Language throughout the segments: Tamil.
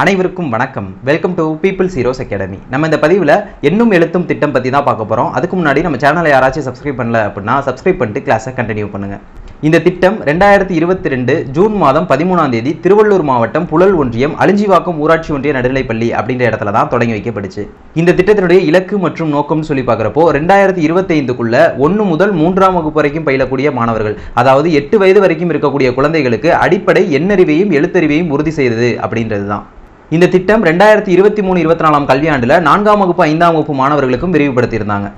அனைவருக்கும் வணக்கம். Welcome to peoples heroes academy. நம்ம இந்த பதிவில் எண்ணும் எழுத்தும் திட்டம் பற்றி தான் பார்க்க போகிறோம். அதுக்கு முன்னாடி நம்ம சேனலை யாராச்சும் சப்ஸ்கிரைப் பண்ணல அப்படின்னா சப்ஸ்கிரைப் பண்ணிட்டு கிளாஸை கண்டினியூ பண்ணுங்கள். இந்த திட்டம் 2022 ஜூன் மாதம் 13ஆம் தேதி திருவள்ளூர் மாவட்டம் புழல் ஒன்றியம் அழிஞ்சிவாக்கம் ஊராட்சி ஒன்றிய நடுநிலைப்பள்ளி அப்படின்ற இடத்துல தான் தொடங்கி வைக்கப்பட்டுச்சு. இந்த திட்டத்தினுடைய இலக்கு மற்றும் நோக்கம்னு சொல்லி பார்க்குறப்போ 2025க்குள்ள 1 முதல் 3ஆம் வகுப்பு வரைக்கும் பயிலக்கூடிய மாணவர்கள், அதாவது 8 வயது வரைக்கும் இருக்கக்கூடிய குழந்தைகளுக்கு அடிப்படை எண்ணறிவையும் எழுத்தறிவையும் உறுதி செய்தது அப்படின்றது தான். இந்த திட்டம் 2023-24ஆம் கல்வியாண்டில் 4ஆம் வகுப்பு 5ஆம் வகுப்பு மாணவர்களுக்கும் விரிவுபடுத்தியிருந்தாங்க.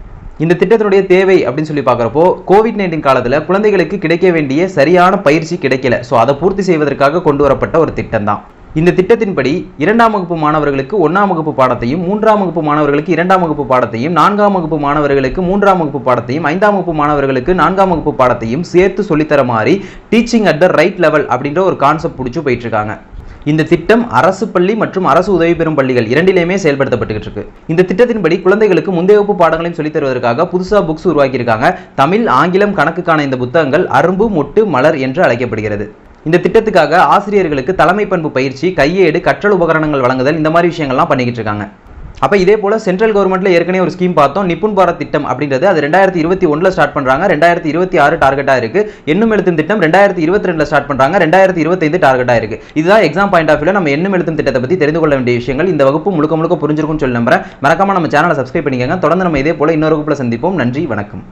இந்த திட்டத்தினுடைய தேவை அப்படின்னு சொல்லி பார்க்குறப்போ COVID-19 காலத்தில் குழந்தைகளுக்கு கிடைக்க வேண்டிய சரியான பயிற்சி கிடைக்கல. ஸோ அதை பூர்த்தி செய்வதற்காக கொண்டு வரப்பட்ட ஒரு திட்டம் தான். இந்த திட்டத்தின்படி 2ஆம் வகுப்பு மாணவர்களுக்கு 1ஆம் வகுப்பு பாடத்தையும், 3ஆம் வகுப்பு மாணவர்களுக்கு 2ஆம் வகுப்பு பாடத்தையும், 4ஆம் வகுப்பு மாணவர்களுக்கு 3ஆம் வகுப்பு பாடத்தையும், 5ஆம் வகுப்பு மாணவர்களுக்கு 4ஆம் வகுப்பு பாடத்தையும் சேர்த்து சொல்லித்தர மாதிரி teaching at the right level அப்படின்ற ஒரு கான்செப்ட் பிடிச்சி போயிட்டு இருக்காங்க. இந்த திட்டம் அரசு பள்ளி மற்றும் அரசு உதவி பெறும் பள்ளிகள் இரண்டிலுமே செயல்படுத்தப்பட்டு இருக்கு. இந்த திட்டத்தின்படி குழந்தைகளுக்கு முந்தைய வகுப்பு பாடங்களையும் சொல்லித் தருவதற்காக புதுசா புக்ஸ் உருவாக்கியிருக்காங்க. தமிழ், ஆங்கிலம், கணக்குக்கான இந்த புத்தகங்கள் அரும்பு, மொட்டு, மலர் என்று அழைக்கப்படுகிறது. இந்த திட்டத்துக்காக ஆசிரியர்களுக்கு தலைமை பண்பு பயிற்சி, கையேடு, கற்றல் உபகரணங்கள் வழங்குதல், இந்த மாதிரி விஷயங்கள்லாம் பண்ணிக்கிட்டு இருக்காங்க. அப்போ இதே போல சென்ட்ரல் கவர்மெண்ட்ல ஏற்கனவே ஒரு ஸ்கீம் பார்த்தோம், நிபுன் பாரத் திட்டம் அப்படின்றது. அது 2021 ஸ்டார்ட் பண்றாங்க, 2026 டார்கெட்டா இருக்கு. எண்ணும் எழுத்தும் திட்டம் 2022 ஸ்டார்ட் பண்றாங்க, 2025 டார்கெட்டா இருக்கு. இதுதான் எக்ஸாம் பாயிண்ட் ஆஃப் வியூல நம்ம எண்ணும் எழுத்தும் திட்டத்தை பத்தி தெரிந்து கொள்ள வேண்டிய விஷயங்கள். இந்த வகுப்பு முழுக்க புரிஞ்சிருக்கும்னு சொல்லி நம்புறேன். மறக்காம நம்ம சேனலை சப்ஸ்கிரைப் பண்ணிக்கங்க. தொடர்ந்து நம்ம இதே போல இன்னொரு வகுப்புல சந்திப்போம். நன்றி, வணக்கம்.